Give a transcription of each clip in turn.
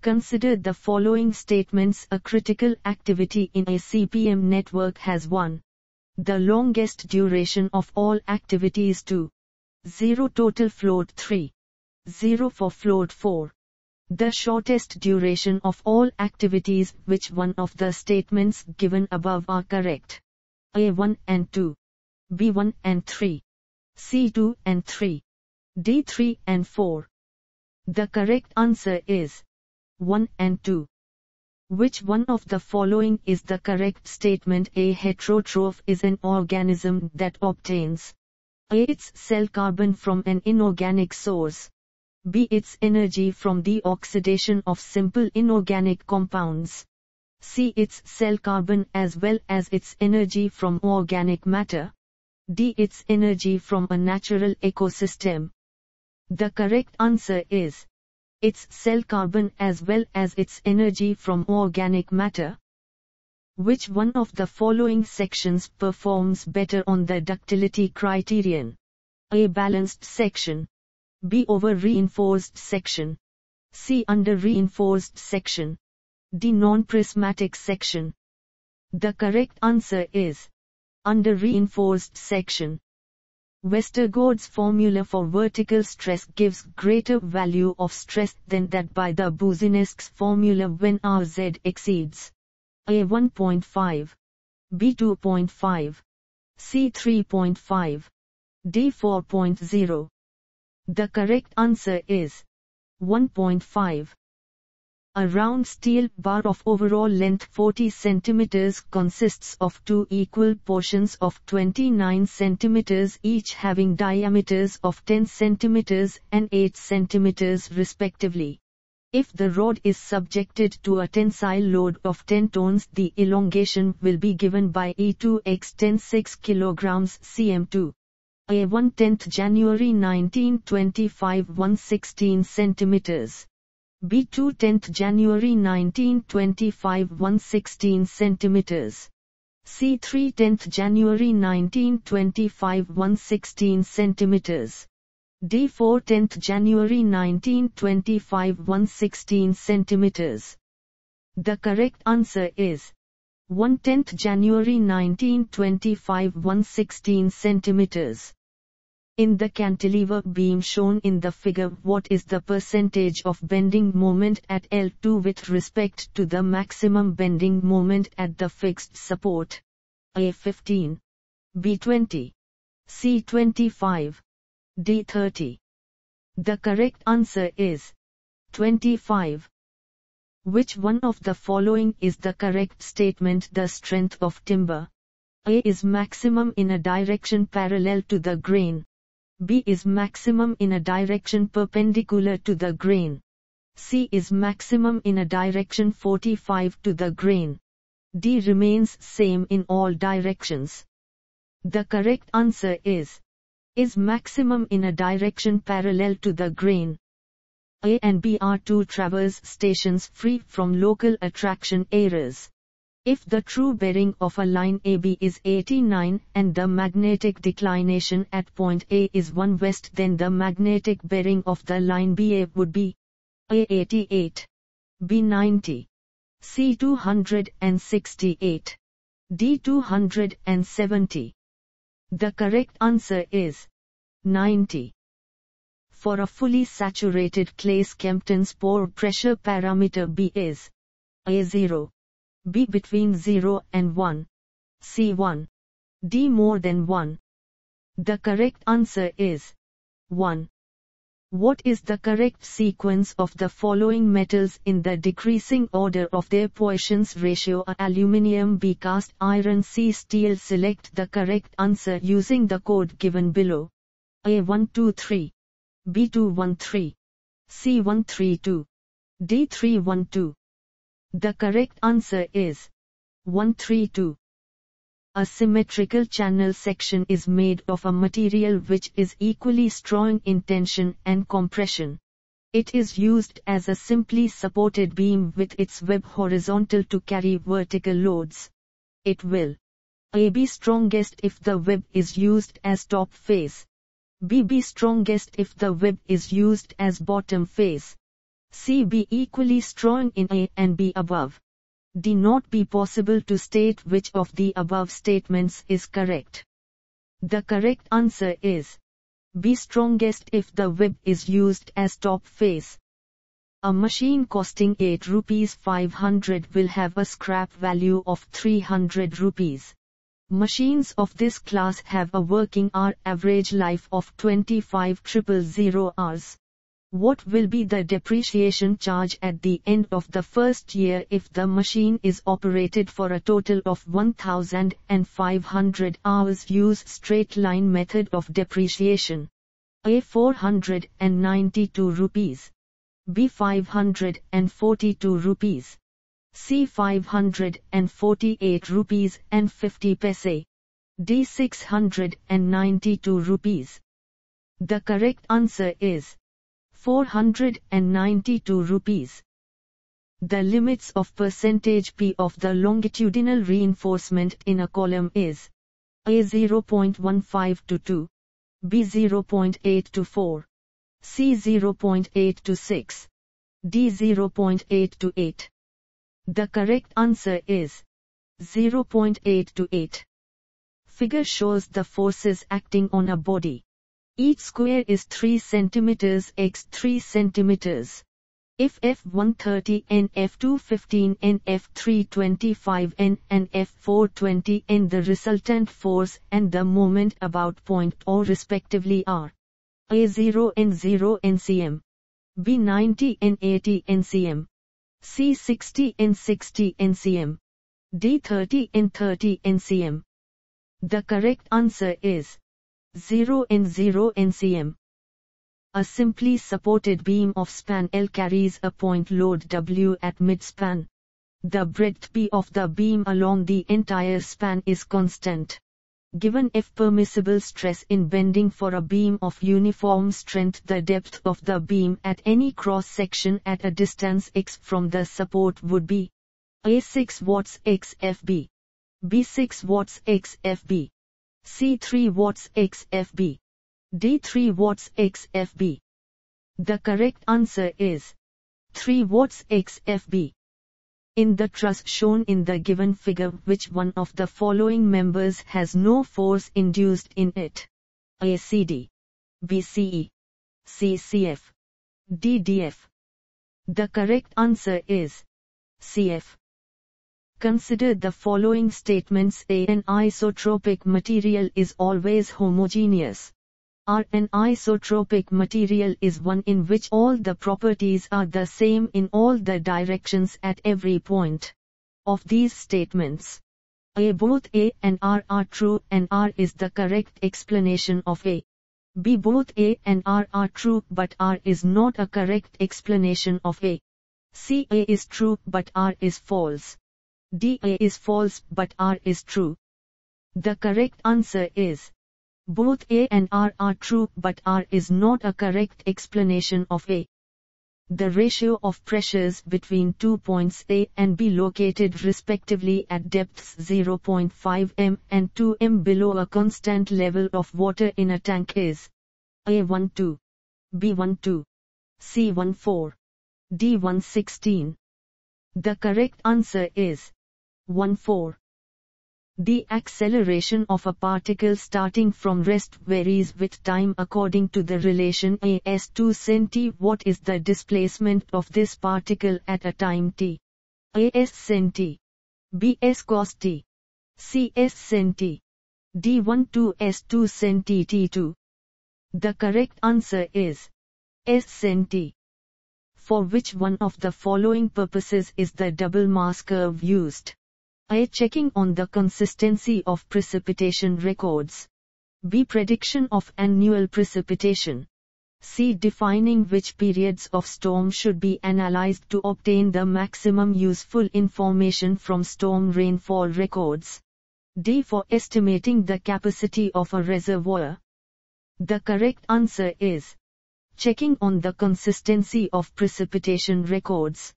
Consider the following statements. A critical activity in a CPM network has 1. The longest duration of all activities 2. 0 total float 3. 0 for float 4. The shortest duration of all activities. Which one of the statements given above are correct? A1 and 2. B1 and 3. C2 and 3. D3 and 4. The correct answer is 1 and 2. Which one of the following is the correct statement? A heterotroph is an organism that obtains A. its cell carbon from an inorganic source, B. its energy from the oxidation of simple inorganic compounds, C. its cell carbon as well as its energy from organic matter, D. its energy from a natural ecosystem. The correct answer is its cell carbon as well as its energy from organic matter. Which one of the following sections performs better on the ductility criterion? A. balanced section, B. over-reinforced section, C. under-reinforced section, D. non-prismatic section. The correct answer is under-reinforced section. Westergaards' formula for vertical stress gives greater value of stress than that by the Boussinesqs formula when Rz exceeds A. 1.5, B. 2.5, C. 3.5, D. 4.0. The correct answer is 1.5. A round steel bar of overall length 40 cm consists of two equal portions of 29 cm each having diameters of 10 cm and 8 cm respectively. If the rod is subjected to a tensile load of 10 tons, the elongation will be given by E2 x 10 6 kg cm2. A1 10th January 1925 116 cm. B2 10th January 1925 116 cm. C3 10th January 1925 116 cm. D4 10th January 1925 116 cm. The correct answer is 1 10th January 1925 116 cm. In the cantilever beam shown in the figure, what is the percentage of bending moment at L2 with respect to the maximum bending moment at the fixed support? A. 15, B. 20, C. 25, D. 30. The correct answer is 25. Which one of the following is the correct statement? The strength of timber A. is maximum in a direction parallel to the grain, B. is maximum in a direction perpendicular to the grain, C. is maximum in a direction 45 to the grain, D. remains same in all directions. The correct answer is maximum in a direction parallel to the grain. A and B are two traverse stations free from local attraction errors. If the true bearing of a line AB is 89 and the magnetic declination at point A is 1 west, then the magnetic bearing of the line BA would be A. 88, B. 90, C. 268, D. 270. The correct answer is 90. For a fully saturated clay, Skemptons pore pressure parameter B is A. 0, B. between 0 and 1, C. 1, D. more than 1. The correct answer is 1. What is the correct sequence of the following metals in the decreasing order of their Poissions ratio? A. Aluminium, B. cast iron, C. steel. Select the correct answer using the code given below. A. 123, B. 213, C. 132, D. 312. The correct answer is 132. A symmetrical channel section is made of a material which is equally strong in tension and compression. It is used as a simply supported beam with its web horizontal to carry vertical loads. It will A. be strongest if the web is used as top face, B. be strongest if the web is used as bottom face, C. Be equally strong in A and B above. D. Not be possible to state which of the above statements is correct. The correct answer is B. Strongest if the web is used as top face. A machine costing 8 rupees 500 will have a scrap value of 300 rupees. Machines of this class have a working hour average life of 25,000 hours. What will be the depreciation charge at the end of the first year if the machine is operated for a total of 1,500 hours? Use straight line method of depreciation. A. 492 rupees. B. 542 rupees. C. 548 rupees and 50 paise. D. 692 rupees. The correct answer is 492 rupees. The limits of percentage P of the longitudinal reinforcement in a column is A. 0.15 to 2. B. 0.8 to 4. C. 0.8 to 6. D. 0.8 to 8. The correct answer is 0.8 to 8. Figure shows the forces acting on a body. Each square is 3 cm x 3 cm. If F130 N, F215 N, F325 N and F420 N, the resultant force and the moment about point O respectively are A. 0 N 0 NCM. B. 90 N 80 NCM. C. 60 N 60 NCM. D. 30 N 30 NCM. The correct answer is 0 N 0 NCM. A simply supported beam of span L carries a point load W at midspan. The breadth P of the beam along the entire span is constant. Given F permissible stress in bending for a beam of uniform strength, the depth of the beam at any cross-section at a distance x from the support would be A. 6 watts x FB. B. 6 watts x FB. C. 3 watts x FB. D. 3 watts x FB. The correct answer is 3 watts x FB. In the truss shown in the given figure, which one of the following members has no force induced in it? A. CD. B. CE. C. CF. D. DF. The correct answer is CF. Consider the following statements. A. An isotropic material is always homogeneous. R. An isotropic material is one in which all the properties are the same in all the directions at every point. Of these statements, A. Both A and R are true and R is the correct explanation of A. B. Both A and R are true but R is not a correct explanation of A. C. A is true but R is false. D. A is false but R is true. The correct answer is both A and R are true but R is not a correct explanation of A. The ratio of pressures between 2 points A and B located respectively at depths 0.5 m and 2 m below a constant level of water in a tank is A. 12, B. 12, C. 14, D. 116. The correct answer is 14. The acceleration of a particle starting from rest varies with time according to the relation A s to sin t. What is the displacement of this particle at a time t? A s sin t. B s cos t. C s sin t. D 12 s 2 sin t t2. The correct answer is s sin t. For which one of the following purposes is the double mass curve used? A. Checking on the consistency of precipitation records. B. Prediction of annual precipitation. C. Defining which periods of storm should be analyzed to obtain the maximum useful information from storm rainfall records. D. For estimating the capacity of a reservoir. The correct answer is checking on the consistency of precipitation records.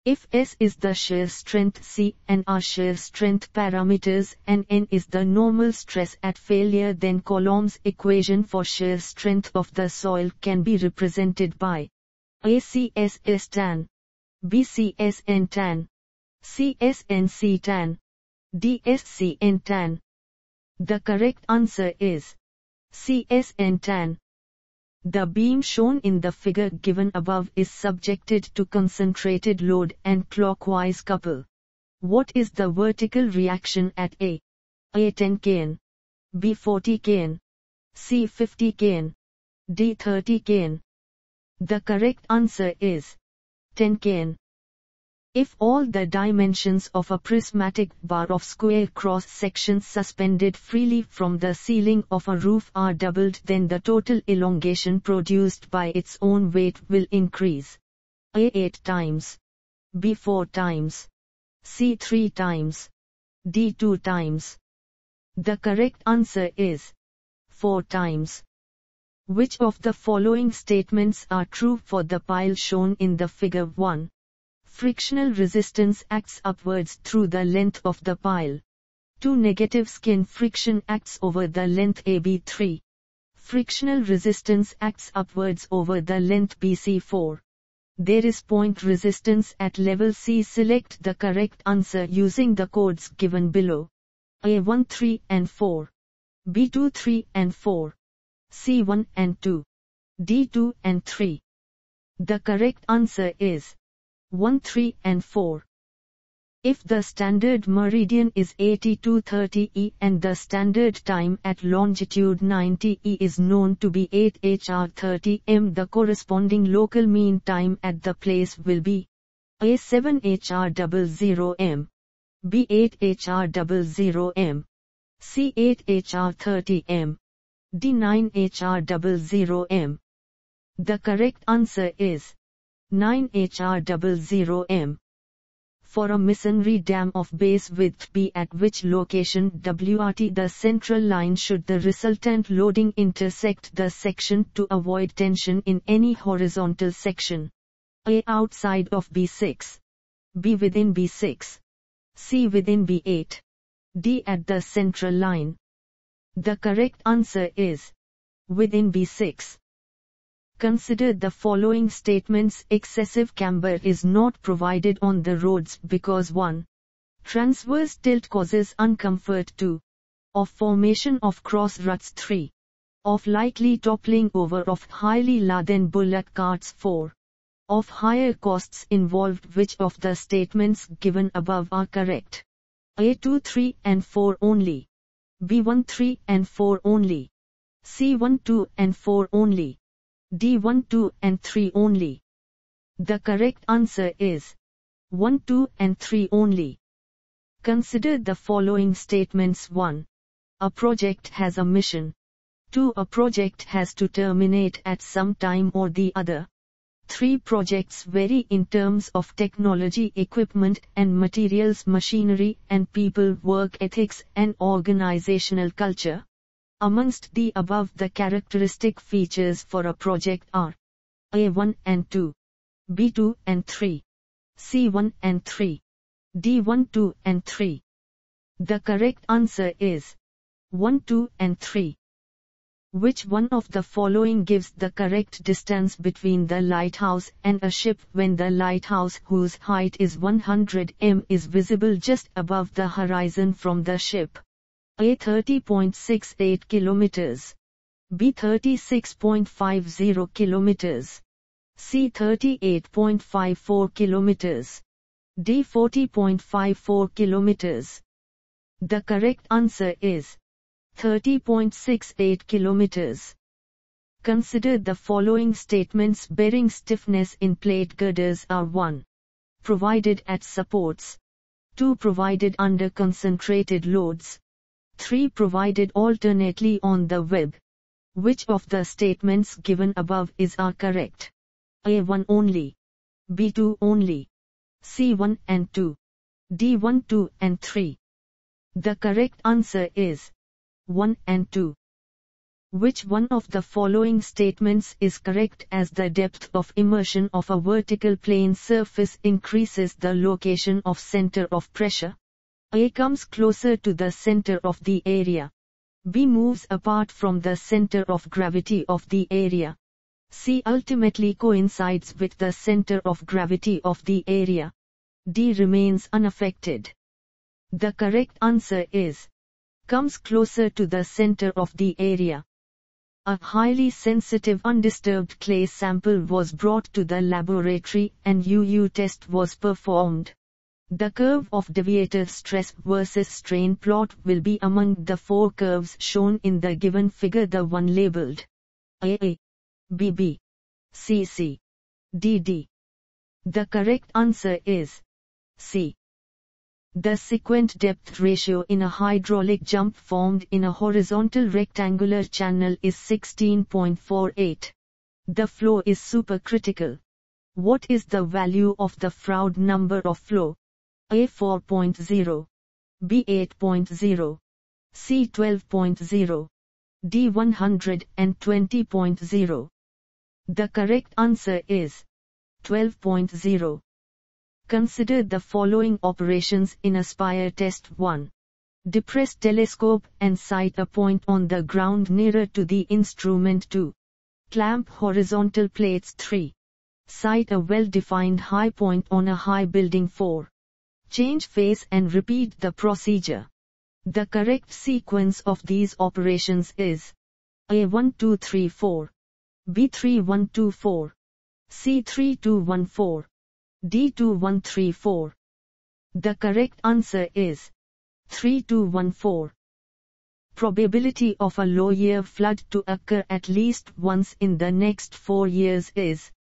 If S is the shear strength, C and R shear strength parameters, and N is the normal stress at failure, then Coulombs equation for shear strength of the soil can be represented by A CSS tan, B CSN tan, C SNC tan, D SCN tan. The correct answer is CSN tan. The beam shown in the figure given above is subjected to concentrated load and clockwise couple. What is the vertical reaction at A? A 10 kN, B 40 kN, C 50 kN, D 30 kN. The correct answer is 10 kN. If all the dimensions of a prismatic bar of square cross-sections suspended freely from the ceiling of a roof are doubled, then the total elongation produced by its own weight will increase. A 8 times, B 4 times, C 3 times, D 2 times. The correct answer is 4 times. Which of the following statements are true for the pile shown in the figure 1? Frictional resistance acts upwards through the length of the pile. 2. Negative skin friction acts over the length AB. 3. Frictional resistance acts upwards over the length BC. 4. There is point resistance at level C. Select the correct answer using the codes given below. A1 3 and 4. B2 3 and 4. C1 and 2. D2 and 3. The correct answer is 1 3 and 4. If the standard meridian is 8230 E and the standard time at longitude 90 E is known to be 8 HR 30 M, the corresponding local mean time at the place will be A 7 HR 00 M, B 8 HR 00 M, C 8 HR 30 M, D 9 HR 00 M. The correct answer is 9 HR 00 M. For a masonry dam of base width B, at which location w.e.t the central line should the resultant loading intersect the section to avoid tension in any horizontal section? A. Outside of B6, B within B6, C within B8, D at the central line. The correct answer is within B6. Consider the following statements. Excessive camber is not provided on the roads because 1. Transverse tilt causes uncomfort. 2. Of formation of cross ruts. 3. Of likely toppling over of highly laden bullock carts. 4. Of higher costs involved. Which of the statements given above are correct? A 2 3 and 4 only, B 1 3 and 4 only, C 1 2 and 4 only, D 1 2 and 3 only. The correct answer is 1 2 and 3 only. Consider the following statements. 1. A project has a mission. 2. A project has to terminate at some time or the other. 3. Projects vary in terms of technology, equipment and materials, machinery and people, work ethics and organizational culture. Amongst the above, the characteristic features for a project are A1 and 2, B2 and 3, C1 and 3, D1 2 and 3. The correct answer is 1 2 and 3. Which one of the following gives the correct distance between the lighthouse and a ship when the lighthouse, whose height is 100 m, is visible just above the horizon from the ship? A 30.68 kilometers, B 36.50 kilometers, C 38.54 kilometers, D 40.54 kilometers. The correct answer is 30.68 kilometers. Consider the following statements. Bearing stiffness in plate girders are 1. Provided at supports, 2. Provided under concentrated loads, 3. Provided alternately on the web. Which of the statements given above are correct? A1 only, B2 only, C1 and 2, D1 2 and 3. The correct answer is 1 and 2. Which one of the following statements is correct? As the depth of immersion of a vertical plane surface increases, the location of center of pressure? A comes closer to the center of the area. B moves apart from the center of gravity of the area. C ultimately coincides with the center of gravity of the area. D remains unaffected. The correct answer is comes closer to the center of the area. A highly sensitive undisturbed clay sample was brought to the laboratory and UU test was performed. The curve of deviator stress versus strain plot will be among the four curves shown in the given figure, the one labeled A, B, C, D. The correct answer is C. The sequent depth ratio in a hydraulic jump formed in a horizontal rectangular channel is 16.48. The flow is supercritical. What is the value of the Froude number of flow? A 4.0, B 8.0, C 12.0, D 120.0. The correct answer is 12.0. Consider the following operations in a spire test. 1. Depress telescope and sight a point on the ground nearer to the instrument. 2. Clamp horizontal plates. 3. Sight a well-defined high point on a high building. 4. Change phase and repeat the procedure. The correct sequence of these operations is A 1 2 3 4, B 3 1 2 4, C 3 2 1 4, D 2 1 3 4. The correct answer is 3 2 1 4. Probability of a low-year flood to occur at least once in the next 4 years is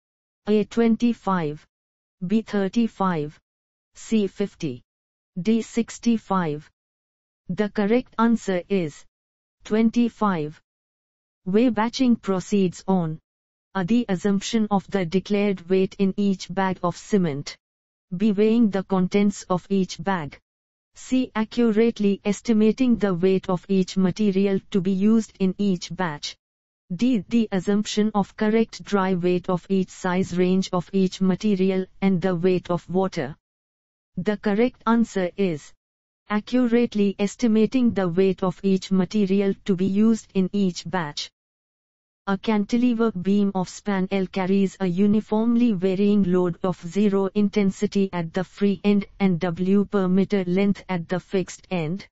A 25, B 35, C 50, D 65. The correct answer is 25. Weigh batching proceeds on A. The assumption of the declared weight in each bag of cement. B. Weighing the contents of each bag. C. Accurately estimating the weight of each material to be used in each batch. D. The assumption of correct dry weight of each size range of each material and the weight of water. The correct answer is accurately estimating the weight of each material to be used in each batch. A cantilever beam of span L carries a uniformly varying load of 0 intensity at the free end and W per meter length at the fixed end.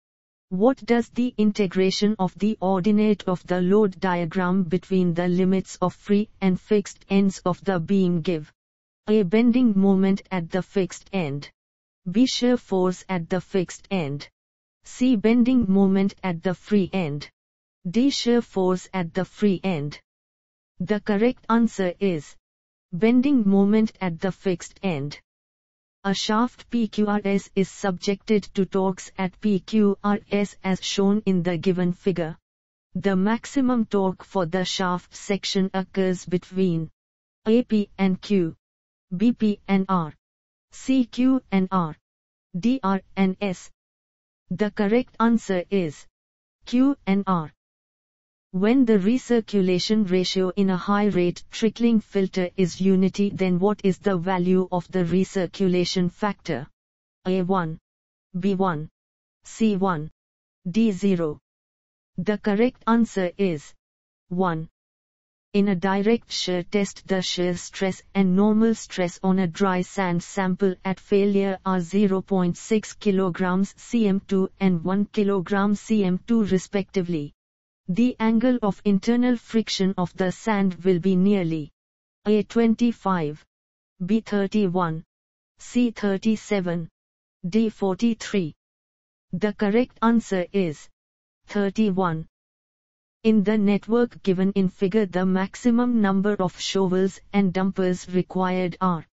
What does the integration of the ordinate of the load diagram between the limits of free and fixed ends of the beam give? A. Bending moment at the fixed end. B. Shear force at the fixed end. C. Bending moment at the free end. D. Shear force at the free end. The correct answer is bending moment at the fixed end. A shaft PQRS is subjected to torques at PQRS as shown in the given figure. The maximum torque for the shaft section occurs between AP and Q, BP and R, CQ and R, DR and S. The correct answer is Q and R. When the recirculation ratio in a high-rate trickling filter is unity, then what is the value of the recirculation factor? A1, B1, C1, D0. The correct answer is 1. In a direct shear test, the shear stress and normal stress on a dry sand sample at failure are 0.6 kg cm2 and 1 kg cm2 respectively. The angle of internal friction of the sand will be nearly A 25, B 31, C 37, D 43. The correct answer is 31. In the network given in figure, the maximum number of shovels and dumpers required are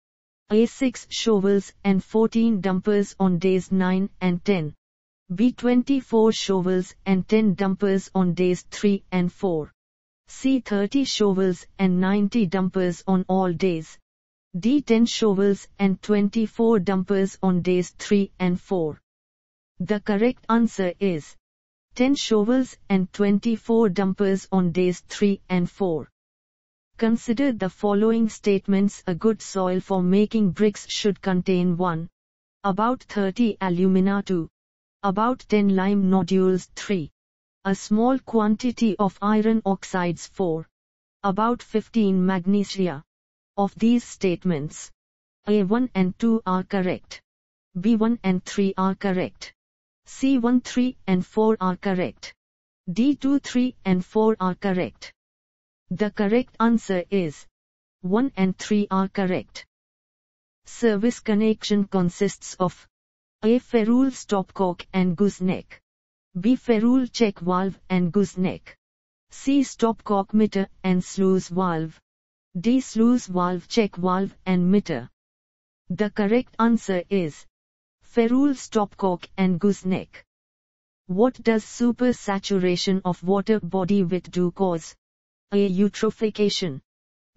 A 6 shovels and 14 dumpers on days 9 and 10. B 24 shovels and 10 dumpers on days 3 and 4. C 30 shovels and 90 dumpers on all days. D 10 shovels and 24 dumpers on days 3 and 4. The correct answer is 10 shovels and 24 dumpers on days 3 and 4. Consider the following statements. A good soil for making bricks should contain 1. About 30 alumina. 2. About 10 lime nodules. 3. A small quantity of iron oxides. 4. About 15 magnesia. Of these statements, A1 and 2 are correct. B1 and 3 are correct. C1, 3 and 4 are correct. D2, 3 and 4 are correct. The correct answer is 1 and 3 are correct. Service connection consists of A. ferrule stopcock and gooseneck. B. ferrule check valve and gooseneck. C. stopcock meter and sluice valve. D. sluice valve check valve and meter. The correct answer is ferrule stopcock and gooseneck. What does supersaturation of water body with do cause? A. eutrophication.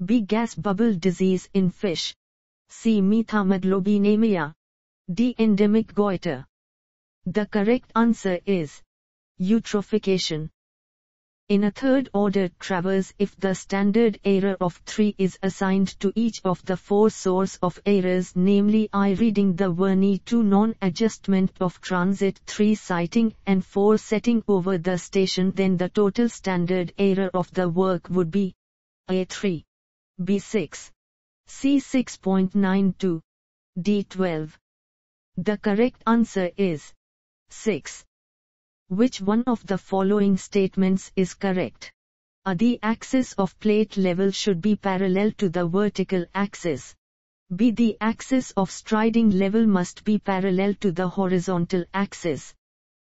B. gas bubble disease in fish. C. methemoglobinemia. D. endemic goiter. The correct answer is eutrophication. In a third-order traverse, if the standard error of 3 is assigned to each of the 4 source of errors, namely I reading the vernie 2 non-adjustment of transit 3 sighting and 4 setting over the station, then the total standard error of the work would be A3, B6, C6.92, D12. The correct answer is 6. Which one of the following statements is correct? A. The axis of plate level should be parallel to the vertical axis. B. The axis of striding level must be parallel to the horizontal axis.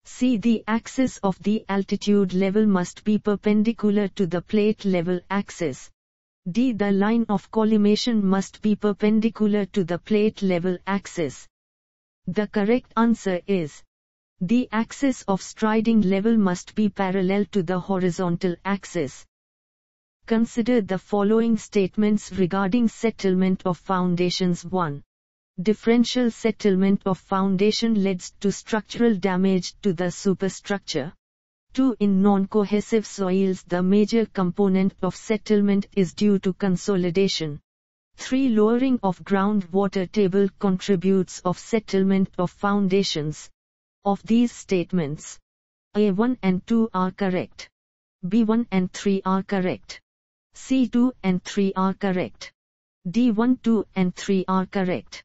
C. The axis of the altitude level must be perpendicular to the plate level axis. D. The line of collimation must be perpendicular to the plate level axis. The correct answer is the axis of striding level must be parallel to the horizontal axis. Consider the following statements regarding settlement of foundations. 1. Differential settlement of foundation leads to structural damage to the superstructure. 2. In non-cohesive soils, the major component of settlement is due to consolidation. 3. Lowering of groundwater table contributes of settlement of foundations. Of these statements, A1 and 2 are correct. B1 and 3 are correct. C2 and 3 are correct. D1, 2 and 3 are correct.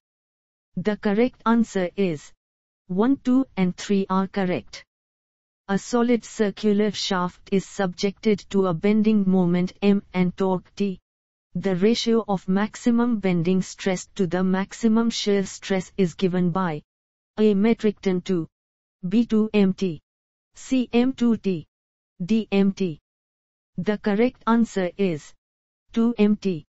The correct answer is 1, 2 and 3 are correct. A solid circular shaft is subjected to a bending moment M and torque T. The ratio of maximum bending stress to the maximum shear stress is given by A. metric ton 2. B. 2 mt. C. m2t. D. mt. The correct answer is 2 mt.